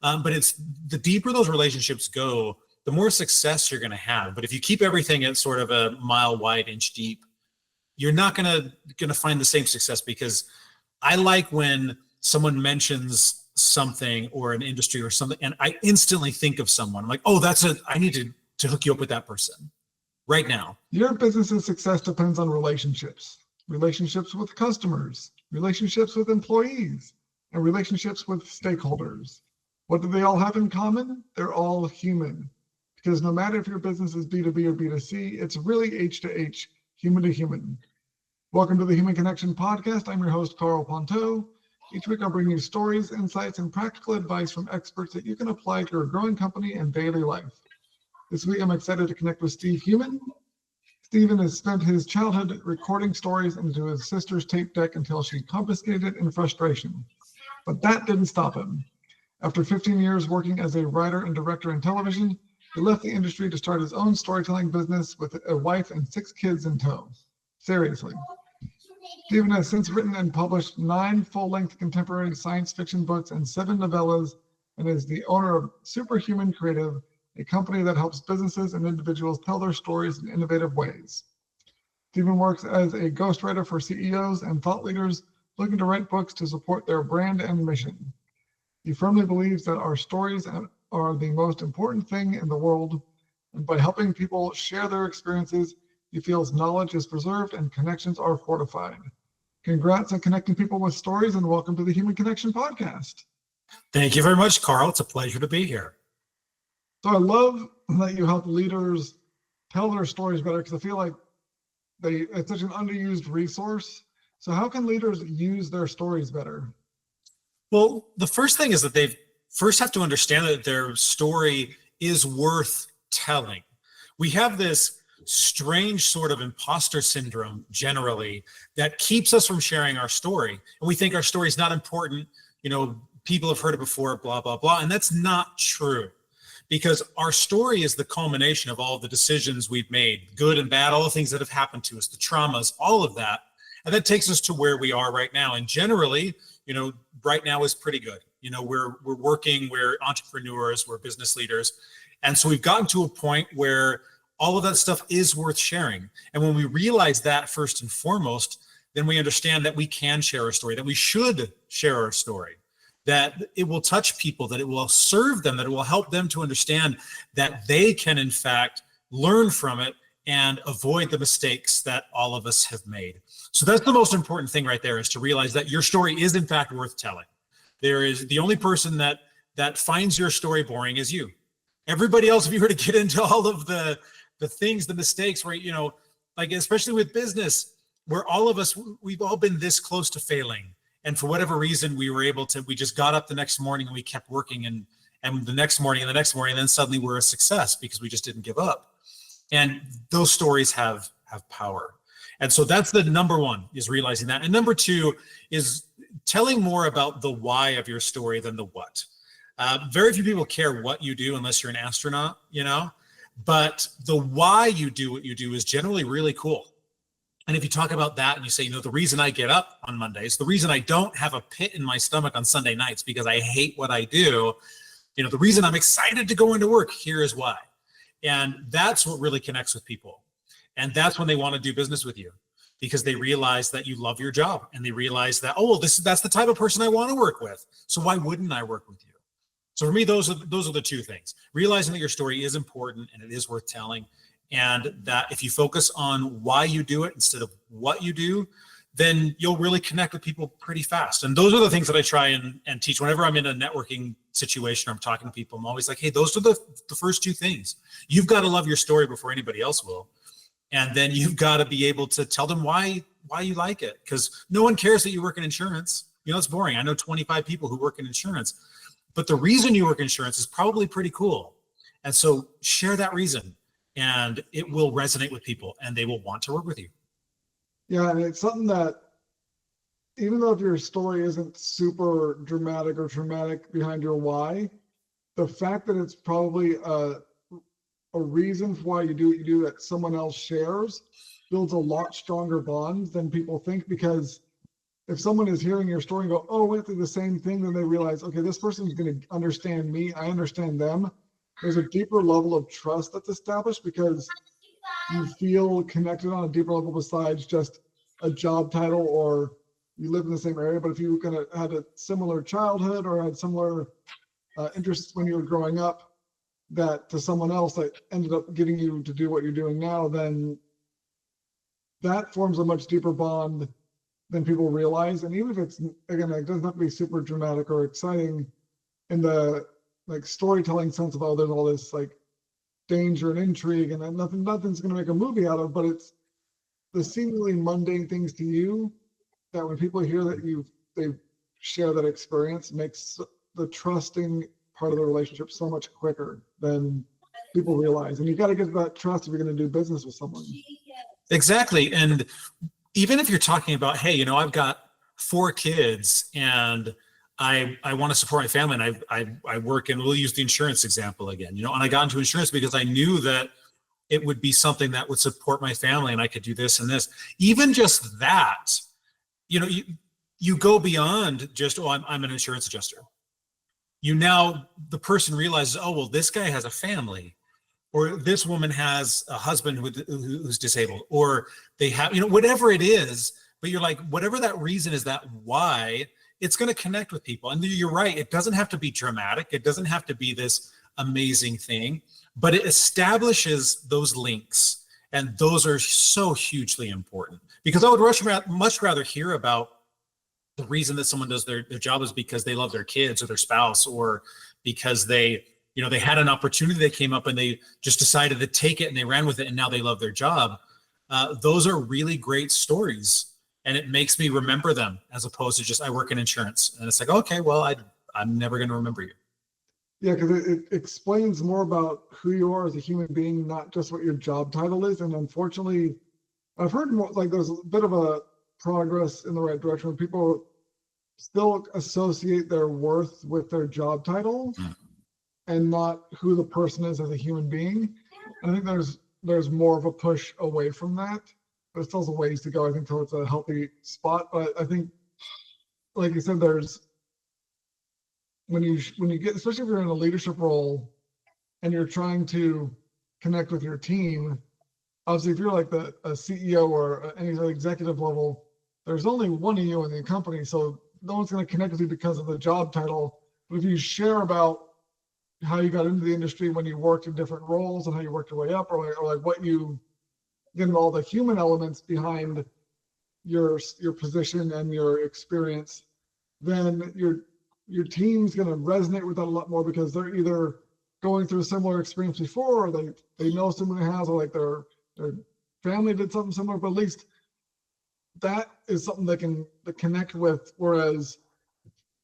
But it's the deeper those relationships go, the more success you're going to have. But if you keep everything at sort of a mile wide, inch deep, you're not gonna find the same success, because I like when someone mentions something or an industry or something, and I instantly think of someone. I'm like, oh, I need to hook you up with that person right now. Your business's success depends on relationships, relationships with customers, relationships with employees, and relationships with stakeholders. What do they all have in common? They're all human. Because no matter if your business is B2B or B2C, it's really H to H, human to human. Welcome to the Human Connection Podcast. I'm your host, Karl Ponto. Each week I'll bring you stories, insights, and practical advice from experts that you can apply to your growing company and daily life. This week I'm excited to connect with Steve Heumann. Steven has spent his childhood recording stories into his sister's tape deck until she confiscated it in frustration. But that didn't stop him. After 15 years working as a writer and director in television, he left the industry to start his own storytelling business with a wife and 6 kids in tow. Seriously. Steven has since written and published 9 full-length contemporary science fiction books and 7 novellas, and is the owner of Superhuman Creative, a company that helps businesses and individuals tell their stories in innovative ways. Steven works as a ghostwriter for CEOs and thought leaders looking to write books to support their brand and mission. He firmly believes that our stories are the most important thing in the world, and by helping people share their experiences, he feels knowledge is preserved and connections are fortified. Congrats on connecting people with stories, and welcome to the Human Connection Podcast. Thank you very much, Karl. It's a pleasure to be here. So I love that you help leaders tell their stories better, because I feel like it's such an underused resource. So how can leaders use their stories better? Well, the first thing is that they first have to understand that their story is worth telling. We have this strange sort of imposter syndrome generally that keeps us from sharing our story. And we think our story is not important. People have heard it before, blah, blah, blah. And that's not true, because our story is the culmination of all the decisions we've made, good and bad, all the things that have happened to us, the traumas, all of that. And that takes us to where we are right now. And generally, right now is pretty good. We're working, we're entrepreneurs, we're business leaders. And so we've gotten to a point where all of that stuff is worth sharing. And when we realize that first and foremost, then we understand that we can share our story, that we should share our story, that it will touch people, that it will serve them, that it will help them to understand that they can, in fact, learn from it and avoid the mistakes that all of us have made. So that's the most important thing right there, is to realize that your story is, in fact, worth telling. There is the only person that finds your story boring is you. Everybody else, if you were to get into all of the things, the mistakes, where, like especially with business, where all of us, we've all been this close to failing. And for whatever reason, we just got up the next morning and we kept working, and the next morning and the next morning, and then suddenly we're a success because we just didn't give up. And those stories have power. And so that's the number one, is realizing that. And number two is telling more about the why of your story than the what. Very few people care what you do unless you're an astronaut, but the why you do what you do is generally really cool. And if you talk about that and you say, the reason I get up on Mondays, the reason I don't have a pit in my stomach on Sunday nights because I hate what I do, the reason I'm excited to go into work, here is why. And that's what really connects with people. And that's when they want to do business with you, because they realize that you love your job, and they realize that, that's the type of person I want to work with. So why wouldn't I work with you? So for me, those are the two things: realizing that your story is important and it is worth telling, and that if you focus on why you do it instead of what you do, then you'll really connect with people pretty fast. And those are the things that I try and teach whenever I'm in a networking situation or I'm talking to people. I'm always like, hey, those are the first two things. You've got to love your story before anybody else will. And then you've got to be able to tell them why you like it, because no one cares that you work in insurance. It's boring. I know 25 people who work in insurance. But the reason you work in insurance is probably pretty cool. And so share that reason, and it will resonate with people, and they will want to work with you. Yeah, and it's something that, even though if your story isn't super dramatic or traumatic behind your why, the fact that it's probably a reason for why you do what you do that someone else shares builds a lot stronger bonds than people think, because if someone is hearing your story and go, oh, went through the same thing, then they realize, okay, this person is going to understand me. I understand them. There's a deeper level of trust that's established because you feel connected on a deeper level besides just a job title or you live in the same area. But if you kind of had a similar childhood or had similar interests when you were growing up, that to someone else that ended up getting you to do what you're doing now, then that forms a much deeper bond than people realize. And even if it's, again, it doesn't have to be super dramatic or exciting in the like storytelling sense of, oh, there's all this like danger and intrigue and nothing's going to make a movie out of, but it's the seemingly mundane things to you that when people hear that they share that experience makes the trusting part of the relationship so much quicker than people realize. And you got to get that trust if you're going to do business with someone. Exactly. And even if you're talking about, hey, you know, I've got 4 kids and I want to support my family and I work in, we'll use the insurance example again, you know, and I got into insurance because I knew that it would be something that would support my family and I could do this and this. Even just that, you know, you go beyond just, oh, I'm an insurance adjuster. You now, the person realizes, oh, well, this guy has a family, or this woman has a husband who's disabled, or they have, you know, whatever it is, but you're like, whatever that reason is, that why, it's going to connect with people. And you're right. It doesn't have to be dramatic. It doesn't have to be this amazing thing, but it establishes those links. And those are so hugely important, because I would much rather hear about the reason that someone does their job is because they love their kids or their spouse, or because they, you know, they had an opportunity that came up and they just decided to take it and they ran with it and now they love their job. Those are really great stories. And it makes me remember them as opposed to just, I work in insurance. And it's like, okay, well, I'm never going to remember you. Yeah, because it explains more about who you are as a human being, not just what your job title is. And unfortunately, I've heard more, like there's a bit of a progress in the right direction when people still associate their worth with their job title and not who the person is as a human being. And I think there's more of a push away from that. There's still a ways to go, I think, until it's a healthy spot. But I think, like you said, there's when you get, especially if you're in a leadership role and you're trying to connect with your team, obviously if you're like a CEO or any executive level, there's only one of you in the company, so no one's going to connect with you because of the job title. But if you share about how you got into the industry when you worked in different roles and how you worked your way up, or like what you get all the human elements behind your position and your experience, then your team's going to resonate with that a lot more, because they're either going through a similar experience before, or they know someone who has, or like their family did something similar, but at least that is something they can connect with. Whereas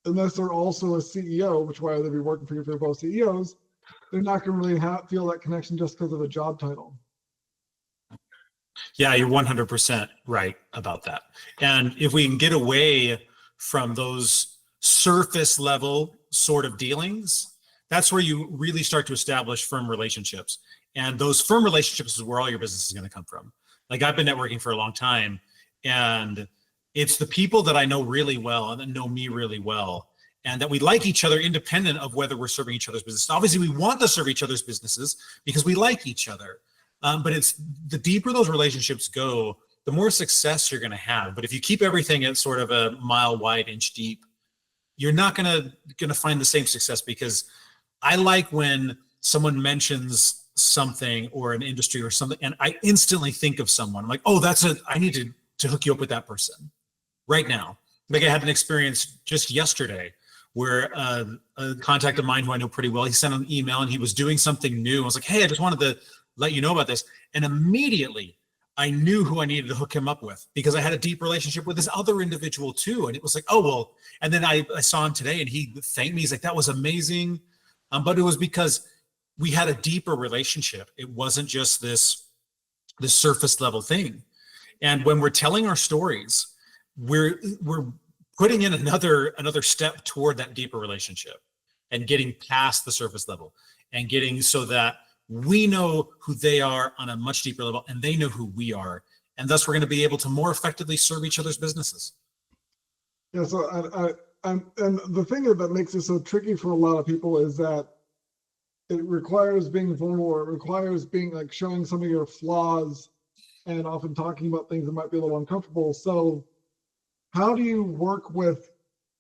unless they're also a CEO, which why they'd be working for you if they're both CEOs, they're not going to really feel that connection just because of a job title. Yeah, you're 100% right about that. And if we can get away from those surface level sort of dealings, that's where you really start to establish firm relationships. And those firm relationships is where all your business is going to come from. Like, I've been networking for a long time, and it's the people that I know really well and that know me really well, and that we like each other independent of whether we're serving each other's business. Obviously, we want to serve each other's businesses because we like each other. But it's the deeper those relationships go, the more success you're going to have. But if you keep everything at sort of a mile wide, inch deep, you're not going to find the same success. Because I like when someone mentions something or an industry or something, and I instantly think of someone. I'm like, oh, I need to hook you up with that person right now. Like, I had an experience just yesterday where a contact of mine who I know pretty well, he sent an email and he was doing something new. I was like, hey, I just wanted to let you know about this. And immediately I knew who I needed to hook him up with, because I had a deep relationship with this other individual too. And it was like, oh, well, and then I saw him today and he thanked me. He's like, that was amazing. But it was because we had a deeper relationship. It wasn't just this surface level thing. And when we're telling our stories, we're putting in another step toward that deeper relationship and getting past the surface level and getting so that we know who they are on a much deeper level and they know who we are. And thus we're going to be able to more effectively serve each other's businesses. Yeah, so and the thing that makes it so tricky for a lot of people is that it requires being vulnerable. It requires being like showing some of your flaws and often talking about things that might be a little uncomfortable. So how do you work with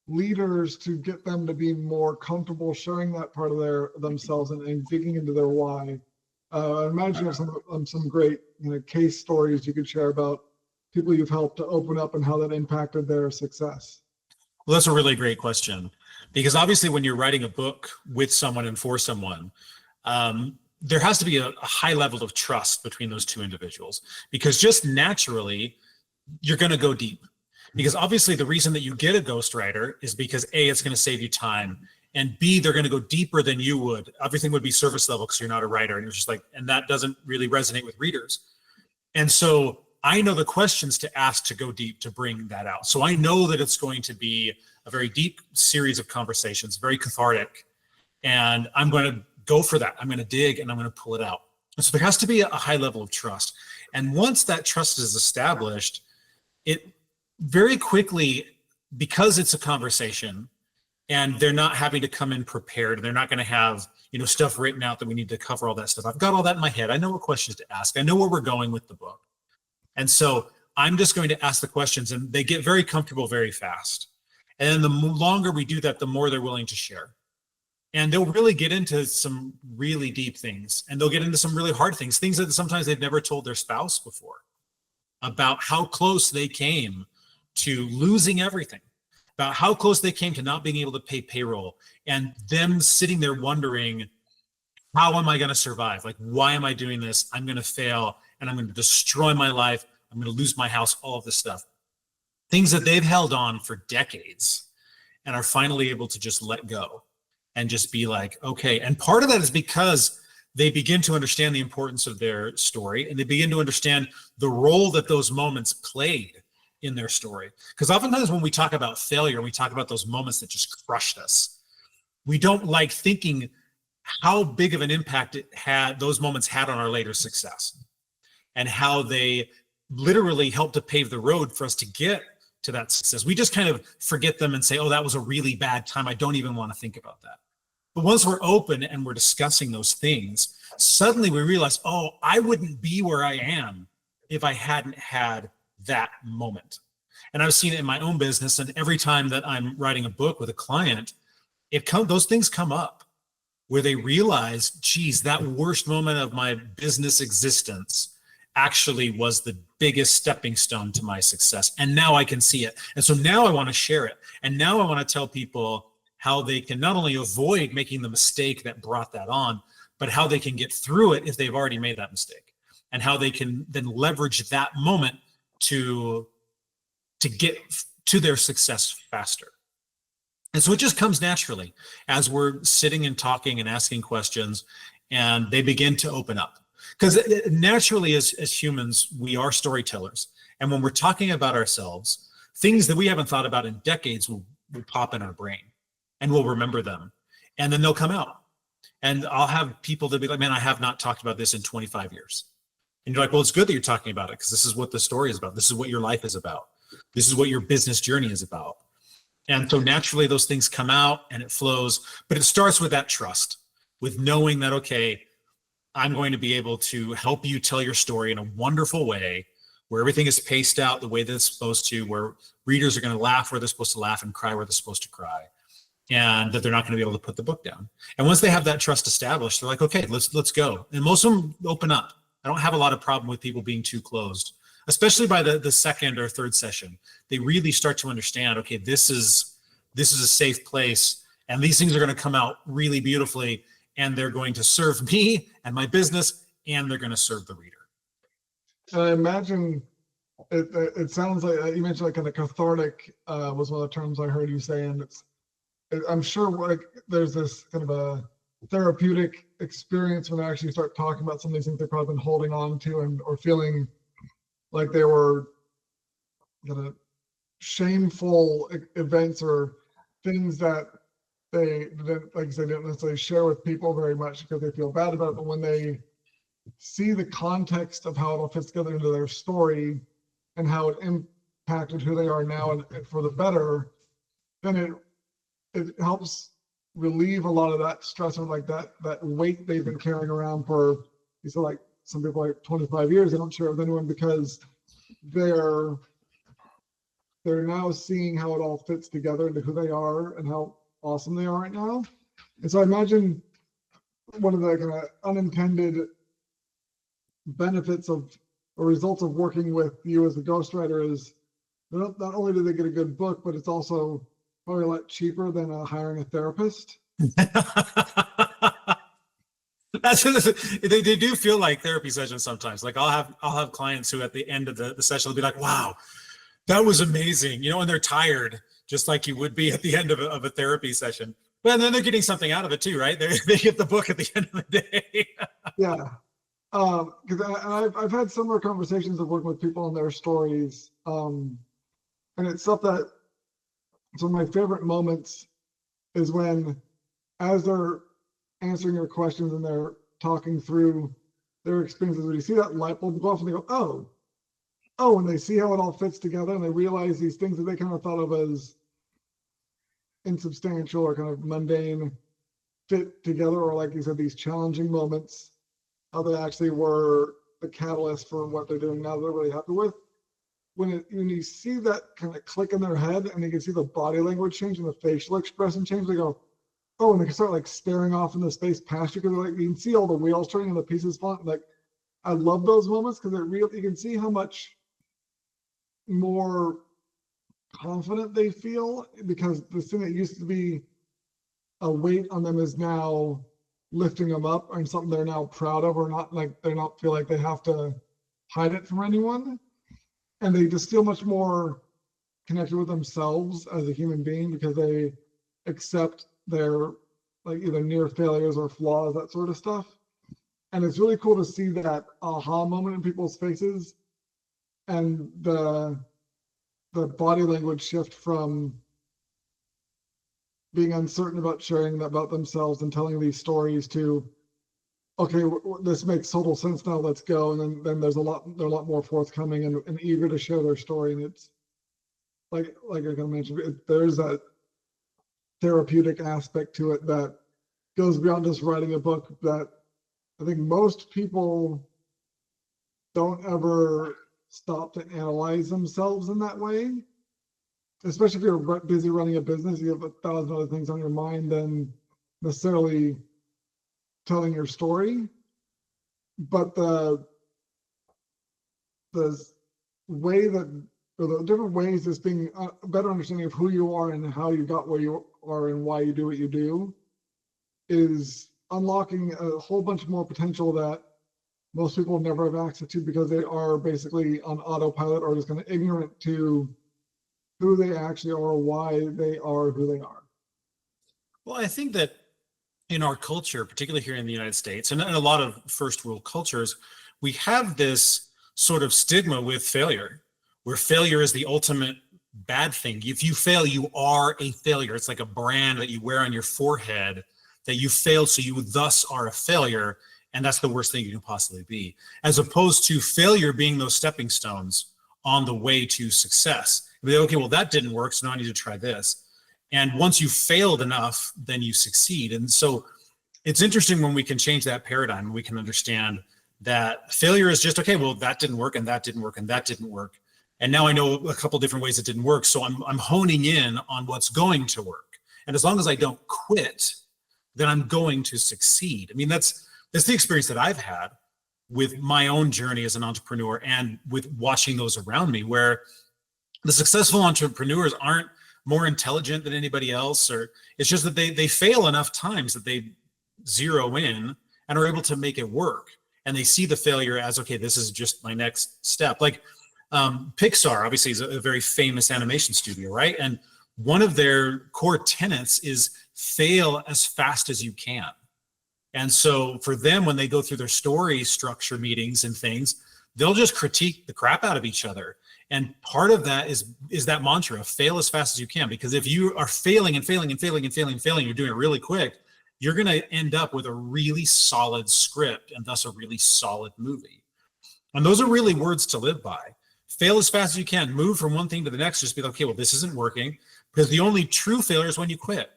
leaders to get them to be more comfortable sharing that part of themselves and digging into their why? I imagine you have some great case stories you could share about people you've helped to open up and how that impacted their success. Well, that's a really great question, because obviously when you're writing a book with someone and for someone, there has to be a high level of trust between those two individuals, because just naturally you're going to go deep. Because obviously the reason that you get a ghostwriter is because A, it's going to save you time, and B, they're going to go deeper than you would. Everything would be surface level because you're not a writer, and you're just like, and that doesn't really resonate with readers. And so I know the questions to ask to go deep to bring that out. So I know that it's going to be a very deep series of conversations, very cathartic, and I'm going to go for that. I'm going to dig and I'm going to pull it out. And so there has to be a high level of trust. And once that trust is established, it very quickly, because it's a conversation and they're not having to come in prepared, they're not going to have stuff written out that we need to cover all that stuff. I've got all that in my head. I know what questions to ask. I know where we're going with the book. And so I'm just going to ask the questions, and they get very comfortable very fast. And then the longer we do that, the more they're willing to share. And they'll really get into some really deep things, and they'll get into some really hard things that sometimes they've never told their spouse before, about how close they came to losing everything, about how close they came to not being able to pay payroll, and them sitting there wondering, how am I going to survive? Like, why am I doing this? I'm going to fail, and I'm going to destroy my life. I'm going to lose my house, all of this stuff. Things that they've held on for decades and are finally able to just let go and just be like, okay. And part of that is because they begin to understand the importance of their story, and they begin to understand the role that those moments played in their story. Because oftentimes when we talk about failure, we talk about those moments that just crushed us. We don't like thinking how big of an impact those moments had on our later success, and how they literally helped to pave the road for us to get to that success. We just kind of forget them and say, oh, that was a really bad time. I don't even want to think about that. But once we're open and we're discussing those things, suddenly we realize, oh, I wouldn't be where I am if I hadn't had that moment. And I've seen it in my own business, and every time that I'm writing a book with a client, those things come up where they realize, geez, that worst moment of my business existence actually was the biggest stepping stone to my success. And now I can see it. And so now I want to share it. And now I want to tell people how they can not only avoid making the mistake that brought that on, but how they can get through it if they've already made that mistake, and how they can then leverage that moment to get to their success faster. And so it just comes naturally as we're sitting and talking and asking questions, and they begin to open up. Because naturally, as humans, we are storytellers. And when we're talking about ourselves, things that we haven't thought about in decades will pop in our brain, and we'll remember them. And then they'll come out. And I'll have people that be like, man, I have not talked about this in 25 years. And you're like, well, it's good that you're talking about it, because this is what the story is about. This is what your life is about. This is what your business journey is about. And so naturally those things come out and it flows, but it starts with that trust, with knowing that, okay, I'm going to be able to help you tell your story in a wonderful way, where everything is paced out the way that it's supposed to, where readers are going to laugh where they're supposed to laugh and cry where they're supposed to cry, and that they're not going to be able to put the book down. And once they have that trust established, they're like, okay, let's go. And most of them open up. I don't have a lot of problem with people being too closed, especially by the second or third session. They really start to understand, okay, this is a safe place, and these things are going to come out really beautifully, and they're going to serve me and my business, and they're going to serve the reader. And I imagine it sounds like you mentioned like kind of cathartic was one of the terms I heard you say, and I'm sure like there's this kind of a therapeutic experience when they actually start talking about some of these things they've probably been holding on to or feeling like they were kind of shameful events or things that they didn't, like I said, didn't necessarily share with people very much because they feel bad about it. But when they see the context of how it all fits together into their story and how it impacted who they are now and for the better, then it helps relieve a lot of that stress or like that weight they've been carrying around for, you said, like some people like 25 years. They don't share it with anyone because they're now seeing how it all fits together into who they are and how awesome they are right now. And so I imagine one of the kind of unintended benefits of or results of working with you as a ghostwriter is not only do they get a good book, but it's also probably a lot cheaper than hiring a therapist. They do feel like therapy sessions sometimes. Like I'll have clients who at the end of the session will be like, wow, that was amazing, and they're tired, just like you would be at the end of a therapy session. But then they're getting something out of it too, right? They get the book at the end of the day. Yeah. Because I've had similar conversations of working with people and their stories. And it's stuff that some of my favorite moments is when, as they're answering your questions and they're talking through their experiences, when you see that light bulb go off and they go, oh, and they see how it all fits together and they realize these things that they kind of thought of as insubstantial or kind of mundane fit together, or like you said, these challenging moments, how they actually were the catalyst for what they're doing now they're really happy with. When you see that kind of click in their head and you can see the body language change and the facial expression change, they go, oh, and they can start like staring off into space past you because like you can see all the wheels turning and the pieces falling. Like I love those moments because you can see how much more confident they feel because the thing that used to be a weight on them is now lifting them up and something they're now proud of, or not like they don't feel like they have to hide it from anyone. And they just feel much more connected with themselves as a human being because they accept their like either near failures or flaws, that sort of stuff. And it's really cool to see that aha moment in people's faces and the body language shift from being uncertain about sharing about themselves and telling these stories to, okay, this makes total sense now, let's go. And then they're a lot more forthcoming and eager to share their story. And it's like I kind of mentioned, there's that therapeutic aspect to it that goes beyond just writing a book that I think most people don't ever stop to analyze themselves in that way. Especially if you're busy running a business, you have 1,000 other things on your mind than necessarily telling your story. But the way that, or the different ways, is being a better understanding of who you are and how you got where you are and why you do what you do, is unlocking a whole bunch more potential that most people never have access to because they are basically on autopilot or just kind of ignorant to who they actually are or why they are who they are. Well, I think that in our culture, particularly here in the United States, and in a lot of first world cultures, we have this sort of stigma with failure, where failure is the ultimate bad thing. If you fail, you are a failure. It's like a brand that you wear on your forehead that you failed, so you thus are a failure, and that's the worst thing you can possibly be. As opposed to failure being those stepping stones on the way to success. Okay, well, that didn't work, so now I need to try this. And once you failed enough, then you succeed. And so it's interesting when we can change that paradigm, we can understand that failure is just, okay, well, that didn't work, and that didn't work, and that didn't work. And now I know a couple different ways it didn't work, so I'm honing in on what's going to work. And as long as I don't quit, then I'm going to succeed. I mean, that's the experience that I've had with my own journey as an entrepreneur and with watching those around me, where the successful entrepreneurs aren't more intelligent than anybody else, or it's just that they fail enough times that they zero in and are able to make it work. And they see the failure as, okay, this is just my next step. Like Pixar obviously is a very famous animation studio, right? And one of their core tenets is fail as fast as you can. And so for them, when they go through their story structure meetings and things, they'll just critique the crap out of each other. And part of that is that mantra of fail as fast as you can. Because if you are failing and failing and failing and failing and failing, you're doing it really quick, you're going to end up with a really solid script and thus a really solid movie. And those are really words to live by. Fail as fast as you can, move from one thing to the next, just be like, okay, well, this isn't working. Because the only true failure is when you quit.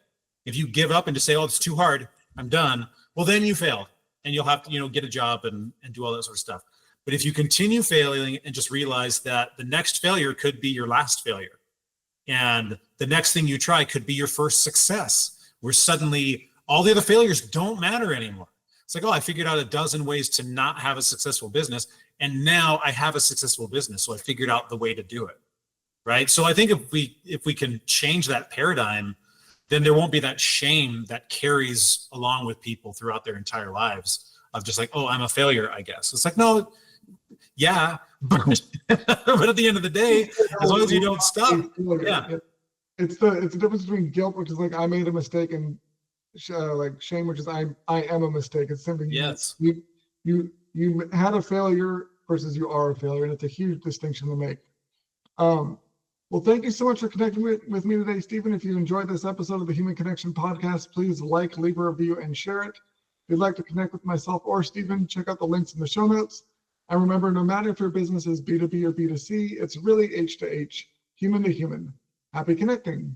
If you give up and just say, oh, it's too hard, I'm done, well, then you failed and you'll have to, get a job and do all that sort of stuff. But if you continue failing and just realize that the next failure could be your last failure, and the next thing you try could be your first success, where suddenly all the other failures don't matter anymore. It's like, oh, I figured out a dozen ways to not have a successful business, and now I have a successful business, so I figured out the way to do it, right? So I think if we can change that paradigm, then there won't be that shame that carries along with people throughout their entire lives of just like, oh, I'm a failure, I guess. It's like, no, yeah, but at the end of the day, as long as you don't stop, yeah. It's the difference between guilt, which is like I made a mistake, and like shame, which is I am a mistake. It's simply Yes. You had a failure versus you are a failure, and it's a huge distinction to make. Well, thank you so much for connecting with me today, Steven. If you enjoyed this episode of the Human Connection Podcast, please like, leave a review, and share it. If you'd like to connect with myself or Steven, check out the links in the show notes. And remember, no matter if your business is B2B or B2C, it's really H to H, human to human. Happy connecting.